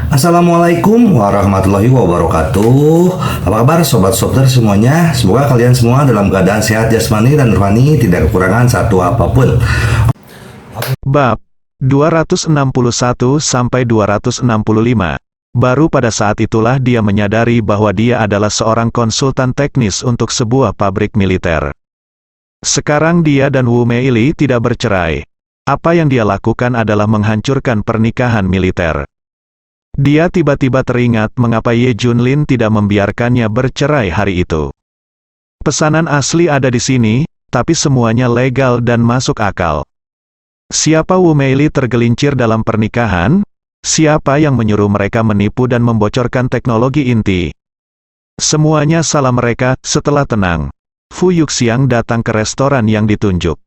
Assalamualaikum warahmatullahi wabarakatuh. Apa kabar sobat Softer semuanya? Semoga kalian semua dalam keadaan sehat jasmani dan rohani, tidak kekurangan satu apapun. Bab 261 sampai 265. Baru pada saat itulah dia menyadari bahwa dia adalah seorang konsultan teknis untuk sebuah pabrik militer. Sekarang dia dan Wu Meili tidak bercerai. Apa yang dia lakukan adalah menghancurkan pernikahan militer. Dia tiba-tiba teringat mengapa Ye Junlin tidak membiarkannya bercerai hari itu. Pesanan asli ada di sini, tapi semuanya legal dan masuk akal. Siapa Wu Meili tergelincir dalam pernikahan? Siapa yang menyuruh mereka menipu dan membocorkan teknologi inti? Semuanya salah mereka. Setelah tenang, Fu Yuxiang datang ke restoran yang ditunjuk.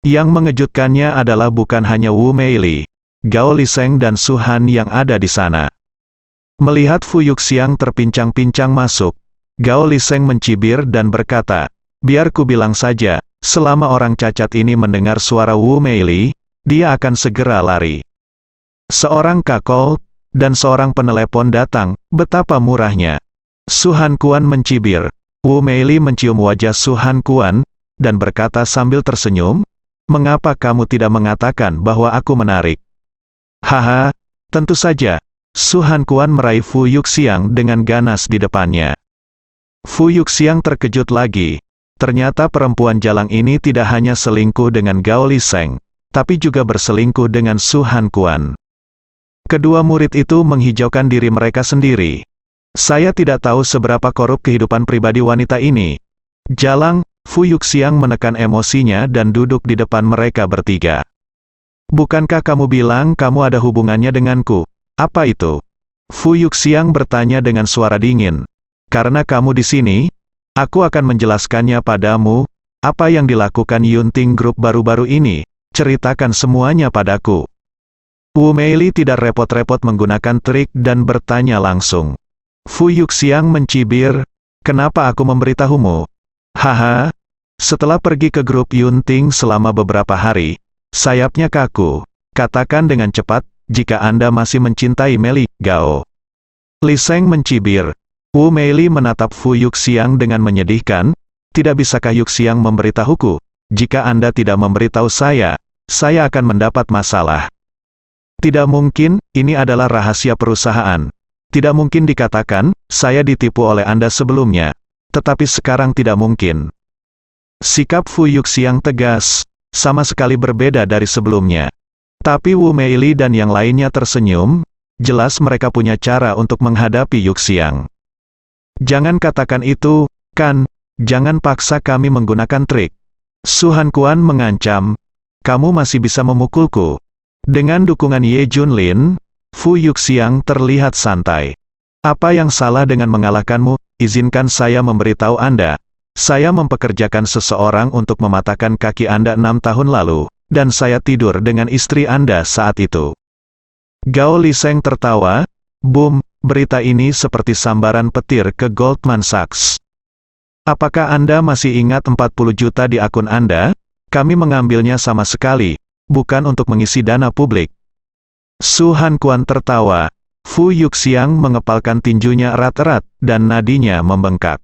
Yang mengejutkannya adalah bukan hanya Wu Meili, Gao Liseng dan Su Han yang ada di sana. Melihat Fu Yuxiang terpincang-pincang masuk, Gao Liseng mencibir dan berkata, "Biar ku bilang saja, selama orang cacat ini mendengar suara Wu Meili, dia akan segera lari." Seorang kakol dan seorang penelepon datang, betapa murahnya. Su Han Kuan mencibir. Wu Meili mencium wajah Su Han Kuan, dan berkata sambil tersenyum, "Mengapa kamu tidak mengatakan bahwa aku menarik?" "Haha, tentu saja." Su Han Kuan meraih Fu Yuxiang dengan ganas di depannya. Fu Yuxiang terkejut lagi. Ternyata perempuan jalang ini tidak hanya selingkuh dengan Gao Liseng, tapi juga berselingkuh dengan Su Han Kuan. Kedua murid itu menghijaukan diri mereka sendiri. Saya tidak tahu seberapa korup kehidupan pribadi wanita ini. Jalang, Fu Yuxiang menekan emosinya dan duduk di depan mereka bertiga. "Bukankah kamu bilang kamu ada hubungannya denganku? Apa itu?" Fu Yuxiang bertanya dengan suara dingin. "Karena kamu di sini, aku akan menjelaskannya padamu. Apa yang dilakukan Yunting Group baru-baru ini? Ceritakan semuanya padaku." Wu Meili tidak repot-repot menggunakan trik dan bertanya langsung. Fu Yuxiang mencibir, "Kenapa aku memberitahumu?" "Haha, setelah pergi ke grup Yunting selama beberapa hari, sayapnya kaku. Katakan dengan cepat, jika Anda masih mencintai Meili, Gao." Liseng mencibir. Wu Meili menatap Fu Yuxiang dengan menyedihkan, "Tidak bisakah Yuxiang memberitahuku? Jika Anda tidak memberitahu saya akan mendapat masalah." "Tidak mungkin, ini adalah rahasia perusahaan. Tidak mungkin dikatakan, saya ditipu oleh Anda sebelumnya. Tetapi sekarang tidak mungkin." Sikap Fu Yuxiang tegas, sama sekali berbeda dari sebelumnya. Tapi Wu Meili dan yang lainnya tersenyum, jelas mereka punya cara untuk menghadapi Yuxiang. "Jangan katakan itu, kan, jangan paksa kami menggunakan trik." Su Han Kuan mengancam, "Kamu masih bisa memukulku." Dengan dukungan Ye Junlin, Fu Yuxiang terlihat santai. "Apa yang salah dengan mengalahkanmu? Izinkan saya memberitahu Anda. Saya mempekerjakan seseorang untuk mematahkan kaki Anda 6 tahun lalu, dan saya tidur dengan istri Anda saat itu." Gao Liseng tertawa, "Boom, berita ini seperti sambaran petir ke Goldman Sachs. Apakah Anda masih ingat 40 juta di akun Anda? Kami mengambilnya sama sekali, bukan untuk mengisi dana publik." Su Han Kuan tertawa. Fu Yuxiang mengepalkan tinjunya erat-erat, dan nadinya membengkak.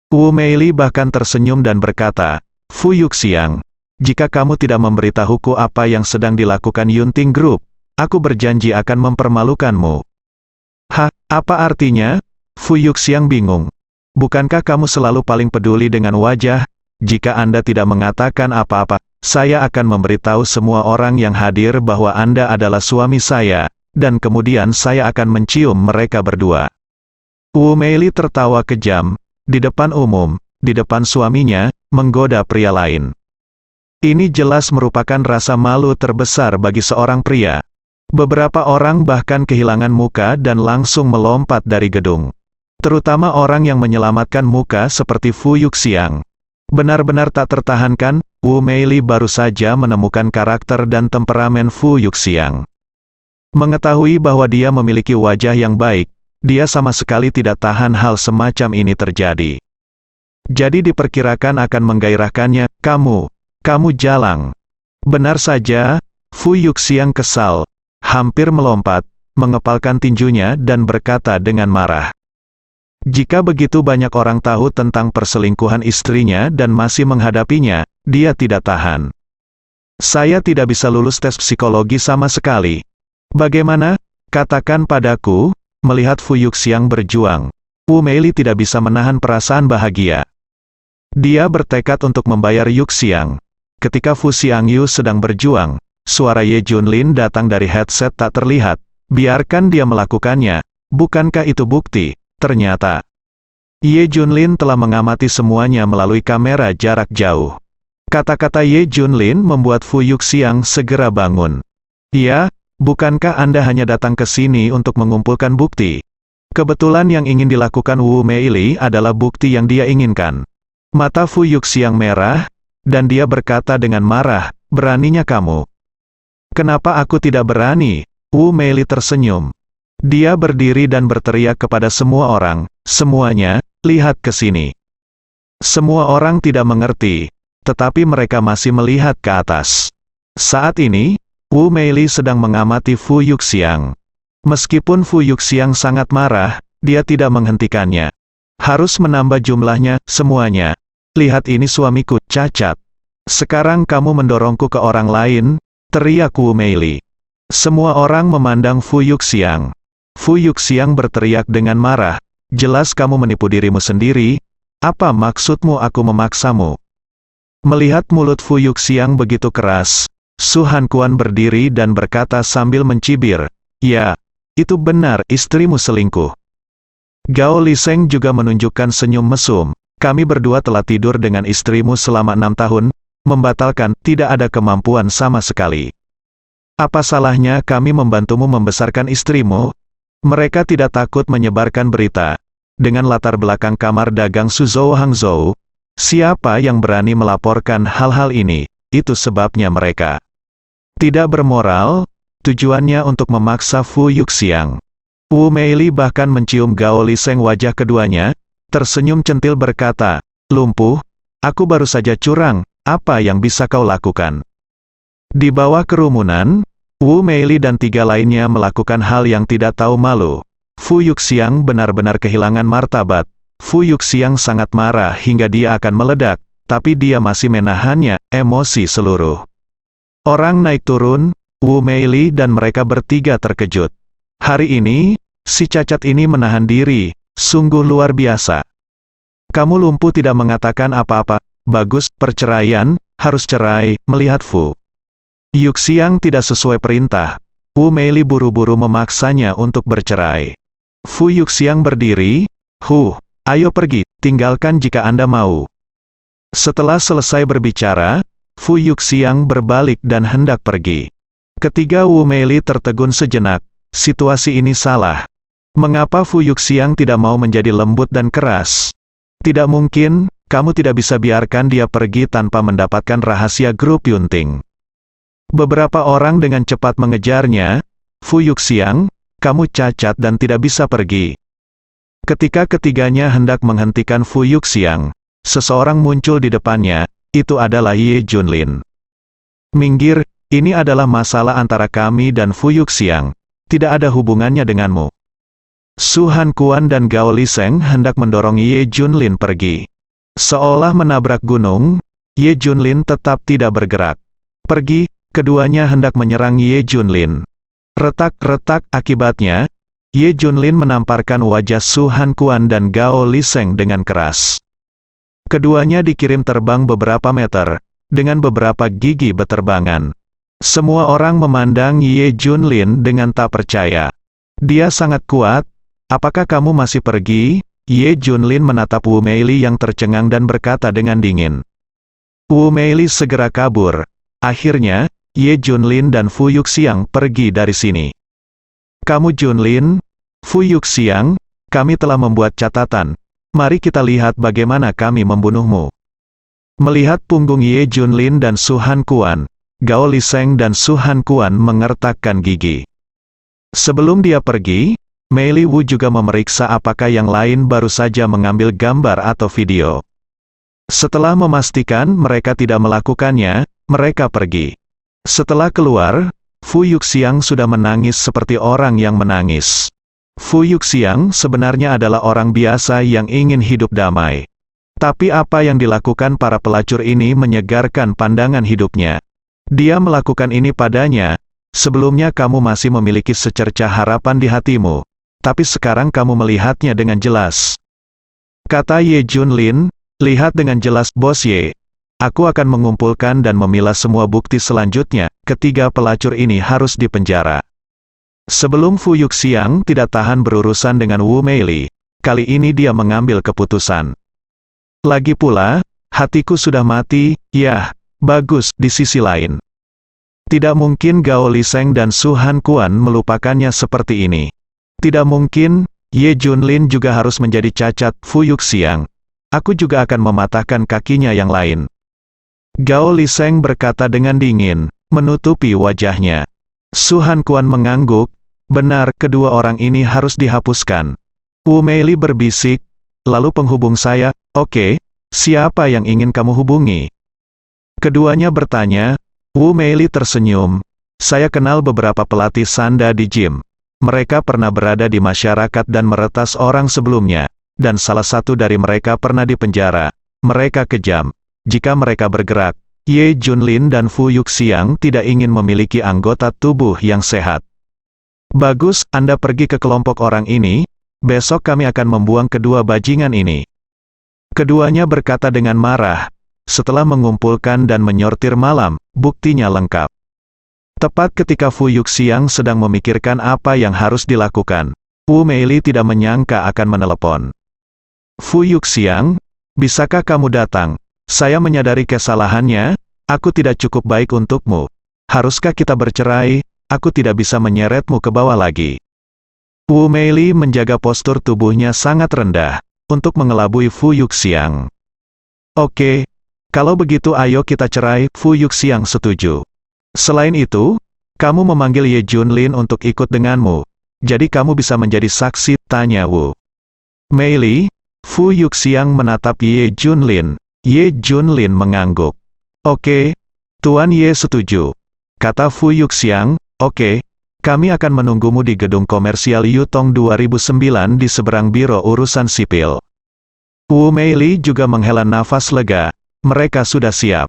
Wu Meili bahkan tersenyum dan berkata, "Fu Yuxiang, jika kamu tidak memberitahuku apa yang sedang dilakukan Yunting Group, aku berjanji akan mempermalukanmu." "Hah, apa artinya?" Fu Yuxiang bingung. "Bukankah kamu selalu paling peduli dengan wajah? Jika Anda tidak mengatakan apa-apa, saya akan memberitahu semua orang yang hadir bahwa Anda adalah suami saya, dan kemudian saya akan mencium mereka berdua." Wu Meili tertawa kejam, di depan umum, di depan suaminya, menggoda pria lain. Ini jelas merupakan rasa malu terbesar bagi seorang pria. Beberapa orang bahkan kehilangan muka dan langsung melompat dari gedung. Terutama orang yang menyelamatkan muka seperti Fu Yuxiang. Benar-benar tak tertahankan, Wu Meili baru saja menemukan karakter dan temperamen Fu Yuxiang. Mengetahui bahwa dia memiliki wajah yang baik, dia sama sekali tidak tahan hal semacam ini terjadi. Jadi diperkirakan akan menggairahkannya, kamu jalang." "Benar saja." Fu Yuxiang kesal, hampir melompat, mengepalkan tinjunya dan berkata dengan marah. Jika begitu banyak orang tahu tentang perselingkuhan istrinya dan masih menghadapinya, dia tidak tahan. Saya tidak bisa lulus tes psikologi sama sekali. Bagaimana? Katakan padaku, melihat Fu Yuxiang berjuang. Wu Meili tidak bisa menahan perasaan bahagia. Dia bertekad untuk membayar Yuxiang. Ketika Fu Xiangyu sedang berjuang, suara Ye Junlin datang dari headset tak terlihat. Biarkan dia melakukannya. Bukankah itu bukti? Ternyata Ye Junlin telah mengamati semuanya melalui kamera jarak jauh. Kata-kata Ye Junlin membuat Fu Yuxiang segera bangun. Ya, bukankah Anda hanya datang ke sini untuk mengumpulkan bukti? Kebetulan yang ingin dilakukan Wu Meili adalah bukti yang dia inginkan. Mata Fu Yuxiang merah, dan dia berkata dengan marah, beraninya kamu. Kenapa aku tidak berani? Wu Meili tersenyum. Dia berdiri dan berteriak kepada semua orang, semuanya, lihat ke sini. Semua orang tidak mengerti, tetapi mereka masih melihat ke atas. Saat ini, Wu Meili sedang mengamati Fu Yuxiang. Meskipun Fu Yuxiang sangat marah, dia tidak menghentikannya. Harus menambah jumlahnya, semuanya. Lihat ini suamiku, cacat. Sekarang kamu mendorongku ke orang lain, teriak Wu Meili. Semua orang memandang Fu Yuxiang. Fu Yuxiang berteriak dengan marah, jelas kamu menipu dirimu sendiri, apa maksudmu aku memaksamu? Melihat mulut Fu Yuxiang begitu keras, Su Hankuan berdiri dan berkata sambil mencibir, ya, itu benar istrimu selingkuh. Gao Liseng juga menunjukkan senyum mesum. Kami berdua telah tidur dengan istrimu selama 6 tahun, membatalkan, tidak ada kemampuan sama sekali. Apa salahnya kami membantumu membesarkan istrimu? Mereka tidak takut menyebarkan berita. Dengan latar belakang kamar dagang Suzhou Hangzhou, siapa yang berani melaporkan hal-hal ini? Itu sebabnya mereka tidak bermoral, tujuannya untuk memaksa Fu Yuxiang. Wu Meili bahkan mencium Gao Liseng wajah keduanya, tersenyum centil berkata, lumpuh, aku baru saja curang, apa yang bisa kau lakukan? Di bawah kerumunan, Wu Meili dan 3 lainnya melakukan hal yang tidak tahu malu. Fu Yuxiang benar-benar kehilangan martabat. Fu Yuxiang sangat marah hingga dia akan meledak, tapi dia masih menahannya, emosi seluruh orang naik turun, Wu Meili dan mereka bertiga terkejut. Hari ini, si cacat ini menahan diri. Sungguh luar biasa. Kamu lumpuh tidak mengatakan apa-apa. Bagus, perceraian, harus cerai, melihat Fu Yuxiang tidak sesuai perintah. Wu Meili buru-buru memaksanya untuk bercerai. Fu Yuxiang berdiri, ayo pergi, tinggalkan jika Anda mau. Setelah selesai berbicara, Fu Yuxiang berbalik dan hendak pergi. Ketiga Wu Meili tertegun sejenak, situasi ini salah. Mengapa Fu Yuxiang tidak mau menjadi lembut dan keras? Tidak mungkin, kamu tidak bisa biarkan dia pergi tanpa mendapatkan rahasia grup Yunting. Beberapa orang dengan cepat mengejarnya, Fu Yuxiang, kamu cacat dan tidak bisa pergi. Ketika ketiganya hendak menghentikan Fu Yuxiang, seseorang muncul di depannya, itu adalah Ye Junlin. Minggir, ini adalah masalah antara kami dan Fu Yuxiang, tidak ada hubungannya denganmu. Su Hankuan dan Gao Liseng hendak mendorong Ye Junlin pergi. Seolah menabrak gunung, Ye Junlin tetap tidak bergerak. Pergi, keduanya hendak menyerang Ye Junlin. Retak-retak akibatnya, Ye Junlin menamparkan wajah Su Hankuan dan Gao Liseng dengan keras. Keduanya dikirim terbang beberapa meter, dengan beberapa gigi beterbangan. Semua orang memandang Ye Junlin dengan tak percaya. Dia sangat kuat. Apakah kamu masih pergi? Ye Junlin menatap Wu Meili yang tercengang dan berkata dengan dingin. Wu Meili segera kabur. Akhirnya, Ye Junlin dan Fu Yuxiang pergi dari sini. Kamu Junlin, Fu Yuxiang, kami telah membuat catatan. Mari kita lihat bagaimana kami membunuhmu. Melihat punggung Ye Junlin dan Su Hankuan, Gao Liseng dan Su Hankuan mengertakkan gigi. Sebelum dia pergi, Meili Wu juga memeriksa apakah yang lain baru saja mengambil gambar atau video. Setelah memastikan mereka tidak melakukannya, mereka pergi. Setelah keluar, Fu Yuxiang sudah menangis seperti orang yang menangis. Fu Yuxiang sebenarnya adalah orang biasa yang ingin hidup damai. Tapi apa yang dilakukan para pelacur ini menyegarkan pandangan hidupnya. Dia melakukan ini padanya. Sebelumnya kamu masih memiliki secercah harapan di hatimu. Tapi sekarang kamu melihatnya dengan jelas. Kata Ye Junlin, lihat dengan jelas, Bos Ye. Aku akan mengumpulkan dan memilah semua bukti selanjutnya. Ketiga pelacur ini harus dipenjara. Sebelum Fu Yuxiang tidak tahan berurusan dengan Wu Meili, kali ini dia mengambil keputusan. Lagi pula, hatiku sudah mati, yah, bagus, di sisi lain. Tidak mungkin Gao Liseng dan Su Han Quan melupakannya seperti ini. Tidak mungkin, Ye Junlin juga harus menjadi cacat, Fu Yuxiang. Aku juga akan mematahkan kakinya yang lain. Gao Liseng berkata dengan dingin, menutupi wajahnya. Su Han Quan mengangguk, benar, kedua orang ini harus dihapuskan. Wu Meili berbisik, lalu penghubung saya, oke, siapa yang ingin kamu hubungi? Keduanya bertanya. Wu Meili tersenyum, saya kenal beberapa pelatih sanda di gym. Mereka pernah berada di masyarakat dan meretas orang sebelumnya, dan salah satu dari mereka pernah dipenjara. Mereka kejam. Jika mereka bergerak, Ye Junlin dan Fu Yuxiang tidak ingin memiliki anggota tubuh yang sehat. Bagus, Anda pergi ke kelompok orang ini, besok kami akan membuang kedua bajingan ini. Keduanya berkata dengan marah, setelah mengumpulkan dan menyortir malam, buktinya lengkap. Tepat ketika Fu Yuxiang sedang memikirkan apa yang harus dilakukan, Wu Meili tidak menyangka akan menelepon. Fu Yuxiang, bisakah kamu datang? Saya menyadari kesalahannya, aku tidak cukup baik untukmu. Haruskah kita bercerai? Aku tidak bisa menyeretmu ke bawah lagi. Wu Meili menjaga postur tubuhnya sangat rendah, untuk mengelabui Fu Yuxiang. Oke, kalau begitu ayo kita cerai, Fu Yuxiang setuju. Selain itu, kamu memanggil Ye Junlin untuk ikut denganmu. Jadi kamu bisa menjadi saksi, tanya Wu Meili. Fu Yuxiang menatap Ye Junlin. Ye Junlin mengangguk. Oke, Tuan Ye setuju. Kata Fu Yuxiang, oke, kami akan menunggumu di gedung komersial Yutong 2009 di seberang Biro Urusan Sipil. Wu Meili juga menghela nafas lega. Mereka sudah siap.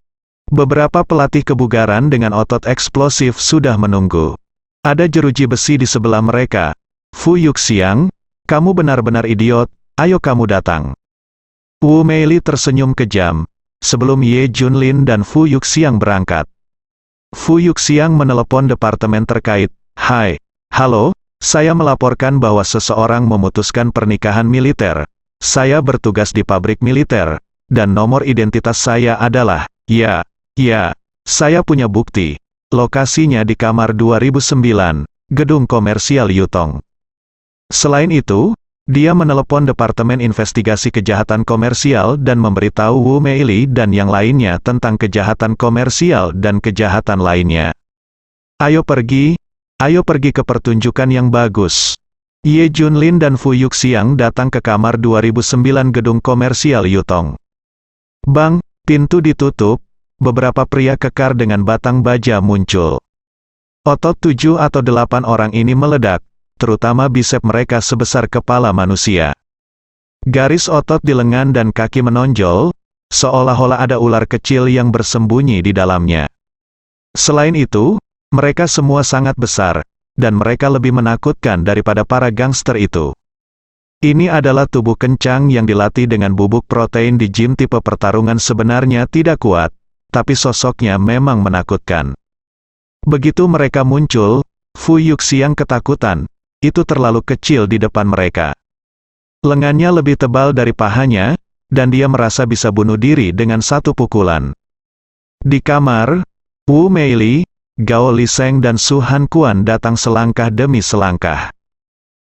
Beberapa pelatih kebugaran dengan otot eksplosif sudah menunggu. Ada jeruji besi di sebelah mereka. Fu Yuxiang, kamu benar-benar idiot, ayo kamu datang. Wu Meili tersenyum kejam, sebelum Ye Junlin dan Fu Yuxiang berangkat. Fu Yuxiang menelepon departemen terkait. Hai, halo, saya melaporkan bahwa seseorang memutuskan pernikahan militer. Saya bertugas di pabrik militer, dan nomor identitas saya adalah, Ya, saya punya bukti. Lokasinya di kamar 2009, gedung komersial Yutong. Selain itu, dia menelepon Departemen Investigasi Kejahatan Komersial dan memberitahu Wu Meili dan yang lainnya tentang kejahatan komersial dan kejahatan lainnya. Ayo pergi ke pertunjukan yang bagus. Ye Junlin dan Fu Yuxiang datang ke kamar 2009 gedung komersial Yutong. Bang, pintu ditutup. Beberapa pria kekar dengan batang baja muncul. Otot 7 atau 8 orang ini meledak, terutama bisep mereka sebesar kepala manusia. Garis otot di lengan dan kaki menonjol, seolah-olah ada ular kecil yang bersembunyi di dalamnya. Selain itu, mereka semua sangat besar, dan mereka lebih menakutkan daripada para gangster itu. Ini adalah tubuh kencang yang dilatih dengan bubuk protein di gym. Tipe pertarungan sebenarnya tidak kuat, tapi sosoknya memang menakutkan. Begitu mereka muncul, Fu Yuxiang ketakutan, itu terlalu kecil di depan mereka. Lengannya lebih tebal dari pahanya, dan dia merasa bisa bunuh diri dengan satu pukulan. Di kamar, Wu Meili, Gao Liseng dan Su Han Quan datang selangkah demi selangkah.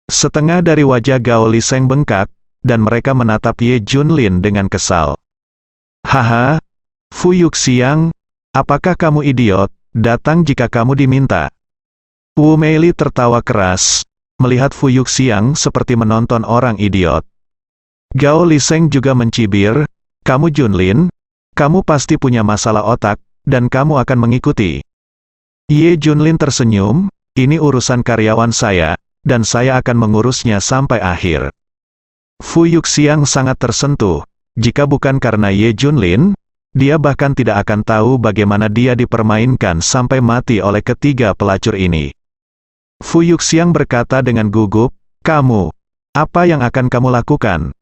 Setengah dari wajah Gao Liseng bengkak, dan mereka menatap Ye Junlin dengan kesal. Haha, Fu Yuxiang, apakah kamu idiot? Datang jika kamu diminta. Wu Meili tertawa keras, melihat Fu Yuxiang seperti menonton orang idiot. Gao Liseng juga mencibir, kamu Junlin, kamu pasti punya masalah otak, dan kamu akan mengikuti. Ye Junlin tersenyum, ini urusan karyawan saya, dan saya akan mengurusnya sampai akhir. Fu Yuxiang sangat tersentuh, jika bukan karena Ye Junlin, dia bahkan tidak akan tahu bagaimana dia dipermainkan sampai mati oleh ketiga pelacur ini. Fu Yuxiang berkata dengan gugup, "Kamu, apa yang akan kamu lakukan?"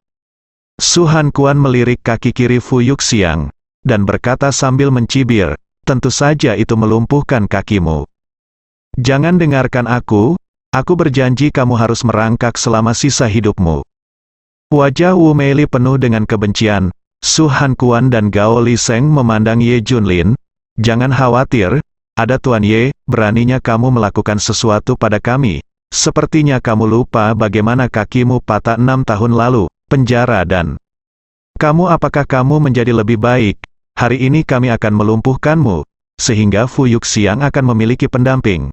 Su Hankuan melirik kaki kiri Fu Yuxiang, dan berkata sambil mencibir, "Tentu saja itu melumpuhkan kakimu. Jangan dengarkan aku berjanji kamu harus merangkak selama sisa hidupmu." Wajah Wu Meili penuh dengan kebencian. Su Hankuan dan Gao Li Sheng memandang Ye Junlin. "Jangan khawatir, ada Tuan Ye, beraninya kamu melakukan sesuatu pada kami. Sepertinya kamu lupa bagaimana kakimu patah 6 tahun lalu, penjara dan... Apakah kamu menjadi lebih baik? Hari ini kami akan melumpuhkanmu, sehingga Fu Yuxiang akan memiliki pendamping."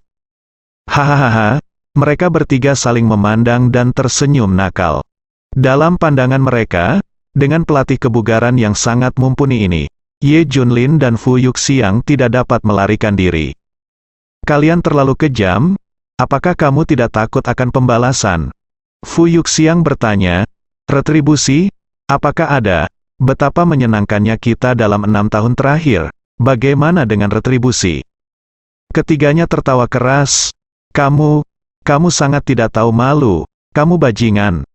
Hahaha, mereka bertiga saling memandang dan tersenyum nakal. Dalam pandangan mereka, dengan pelatih kebugaran yang sangat mumpuni ini, Ye Junlin dan Fu Yuxiang tidak dapat melarikan diri. "Kalian terlalu kejam, apakah kamu tidak takut akan pembalasan?" Fu Yuxiang bertanya. "Retribusi? Apakah ada? Betapa menyenangkannya kita dalam 6 tahun terakhir, bagaimana dengan retribusi?" Ketiganya tertawa keras. Kamu sangat tidak tahu malu, kamu bajingan."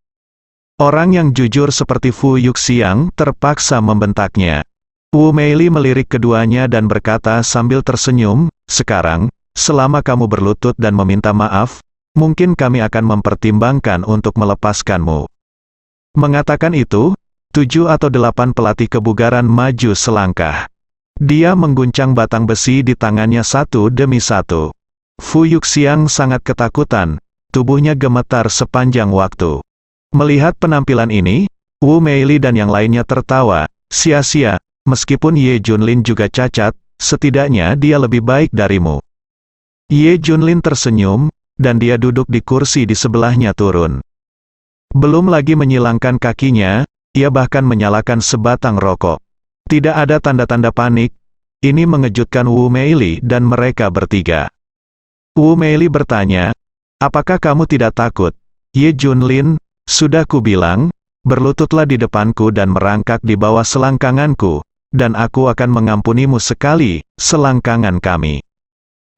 Orang yang jujur seperti Fu Yuxiang terpaksa membentaknya. Wu Meili melirik keduanya dan berkata sambil tersenyum, "Sekarang, selama kamu berlutut dan meminta maaf, mungkin kami akan mempertimbangkan untuk melepaskanmu." Mengatakan itu, 7 atau 8 pelatih kebugaran maju selangkah. Dia mengguncang batang besi di tangannya satu demi satu. Fu Yuxiang sangat ketakutan, tubuhnya gemetar sepanjang waktu. Melihat penampilan ini, Wu Meili dan yang lainnya tertawa, "Sia-sia, meskipun Ye Junlin juga cacat, setidaknya dia lebih baik darimu." Ye Junlin tersenyum, dan dia duduk di kursi di sebelahnya turun. Belum lagi menyilangkan kakinya, ia bahkan menyalakan sebatang rokok. Tidak ada tanda-tanda panik. Ini mengejutkan Wu Meili dan mereka bertiga. Wu Meili bertanya, "Apakah kamu tidak takut?" Ye Junlin, "Sudah kubilang, berlututlah di depanku dan merangkak di bawah selangkanganku, dan aku akan mengampunimu sekali, selangkangan kami.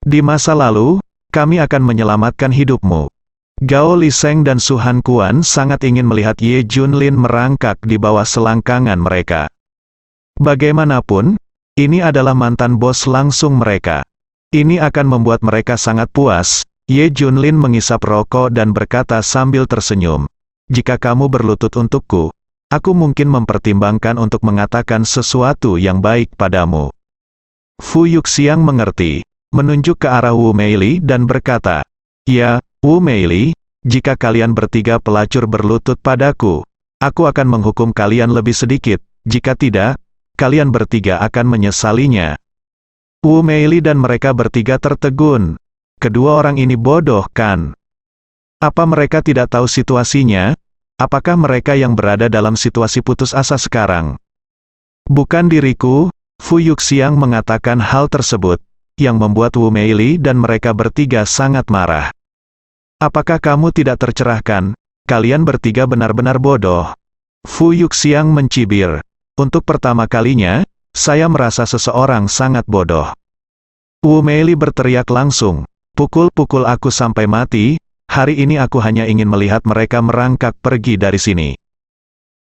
Di masa lalu, kami akan menyelamatkan hidupmu." Gao Li Sheng dan Su Hankuan sangat ingin melihat Ye Junlin merangkak di bawah selangkangan mereka. Bagaimanapun, ini adalah mantan bos langsung mereka. Ini akan membuat mereka sangat puas. Ye Junlin mengisap rokok dan berkata sambil tersenyum, "Jika kamu berlutut untukku, aku mungkin mempertimbangkan untuk mengatakan sesuatu yang baik padamu." Fu Yuxiang mengerti, menunjuk ke arah Wu Meili dan berkata, "Ya, Wu Meili, jika kalian bertiga pelacur berlutut padaku, aku akan menghukum kalian lebih sedikit, jika tidak, kalian bertiga akan menyesalinya." Wu Meili dan mereka bertiga tertegun. Kedua orang ini bodoh, kan? Apa mereka tidak tahu situasinya? Apakah mereka yang berada dalam situasi putus asa sekarang? "Bukan diriku." Fu Yuxiang mengatakan hal tersebut, yang membuat Wu Meili dan mereka bertiga sangat marah. "Apakah kamu tidak tercerahkan? Kalian bertiga benar-benar bodoh." Fu Yuxiang mencibir. "Untuk pertama kalinya, saya merasa seseorang sangat bodoh." Wu Meili berteriak langsung, "Pukul-pukul aku sampai mati, hari ini aku hanya ingin melihat mereka merangkak pergi dari sini."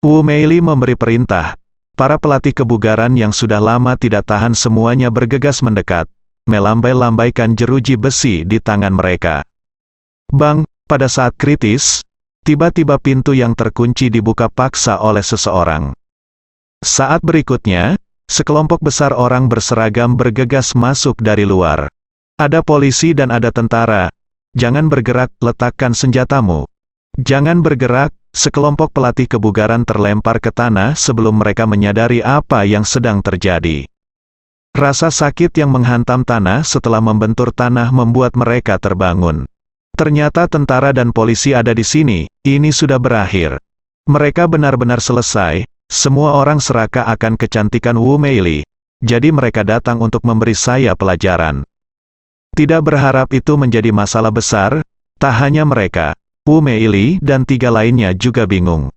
Wu Meili memberi perintah. Para pelatih kebugaran yang sudah lama tidak tahan semuanya bergegas mendekat, melambai-lambaikan jeruji besi di tangan mereka. Bang, pada saat kritis, tiba-tiba pintu yang terkunci dibuka paksa oleh seseorang. Saat berikutnya, sekelompok besar orang berseragam bergegas masuk dari luar. Ada polisi dan ada tentara. "Jangan bergerak, letakkan senjatamu." "Jangan bergerak." Sekelompok pelatih kebugaran terlempar ke tanah sebelum mereka menyadari apa yang sedang terjadi. Rasa sakit yang menghantam tanah setelah membentur tanah membuat mereka terbangun. Ternyata tentara dan polisi ada di sini, ini sudah berakhir. Mereka benar-benar selesai, semua orang serakah akan kecantikan Wu Meili, jadi mereka datang untuk memberi saya pelajaran. Tidak berharap itu menjadi masalah besar, tak hanya mereka, Wu Meili dan 3 lainnya juga bingung.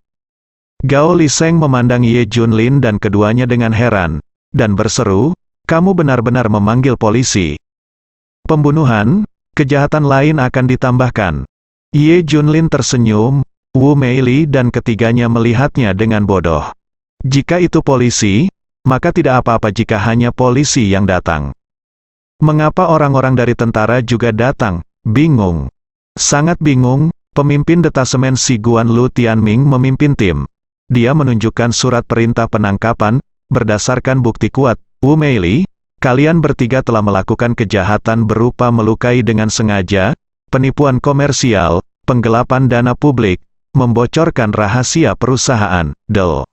Gao Liseng memandang Ye Junlin dan keduanya dengan heran, dan berseru, "Kamu benar-benar memanggil polisi. Pembunuhan, kejahatan lain akan ditambahkan." Ye Junlin tersenyum, Wu Meili dan ketiganya melihatnya dengan bodoh. Jika itu polisi, maka tidak apa-apa jika hanya polisi yang datang. Mengapa orang-orang dari tentara juga datang? Bingung. Sangat bingung, pemimpin detasemen Si Guan Lu Tianming memimpin tim. Dia menunjukkan surat perintah penangkapan, berdasarkan bukti kuat. Wu Meili, kalian bertiga telah melakukan kejahatan berupa melukai dengan sengaja, penipuan komersial, penggelapan dana publik, membocorkan rahasia perusahaan, Del.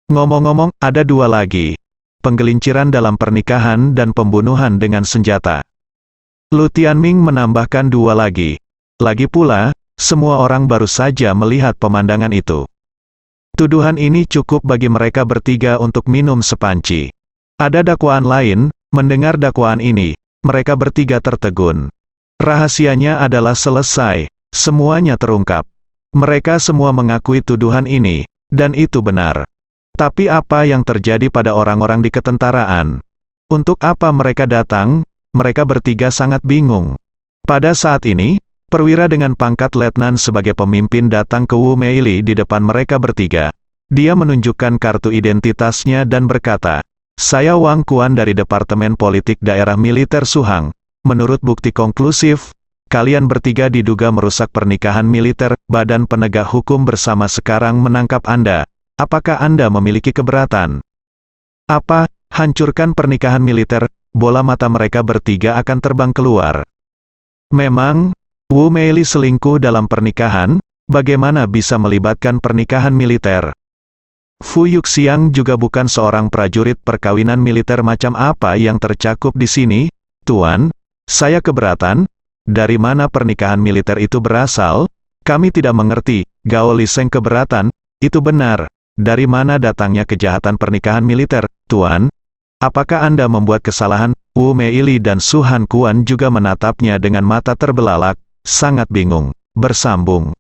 Ngomong-ngomong, ada 2 lagi. Penggelinciran dalam pernikahan dan pembunuhan dengan senjata. Lu Tianming menambahkan 2 lagi. Lagi pula, semua orang baru saja melihat pemandangan itu. Tuduhan ini cukup bagi mereka bertiga untuk minum sepanci. Ada dakwaan lain, mendengar dakwaan ini, mereka bertiga tertegun. Rahasianya adalah selesai, semuanya terungkap. Mereka semua mengakui tuduhan ini, dan itu benar. Tapi apa yang terjadi pada orang-orang di ketentaraan? Untuk apa mereka datang? Mereka bertiga sangat bingung. Pada saat ini, perwira dengan pangkat letnan sebagai pemimpin datang ke Wu Meili di depan mereka bertiga. Dia menunjukkan kartu identitasnya dan berkata, "Saya Wang Kuan dari Departemen Politik Daerah Militer Suhang. Menurut bukti konklusif, kalian bertiga diduga merusak pernikahan militer. Badan penegak hukum bersama sekarang menangkap Anda. Apakah Anda memiliki keberatan?" "Apa? Hancurkan pernikahan militer?" Bola mata mereka bertiga akan terbang keluar. Memang, Wu Meili selingkuh dalam pernikahan, bagaimana bisa melibatkan pernikahan militer? Fu Yuxiang juga bukan seorang prajurit. Perkawinan militer macam apa yang tercakup di sini? Tuan, saya keberatan. Dari mana pernikahan militer itu berasal? Kami tidak mengerti. Gao Liseng keberatan. Itu benar. Dari mana datangnya kejahatan pernikahan militer, Tuan? Apakah Anda membuat kesalahan? Wu Meili dan Su Han Kuan juga menatapnya dengan mata terbelalak, sangat bingung. Bersambung.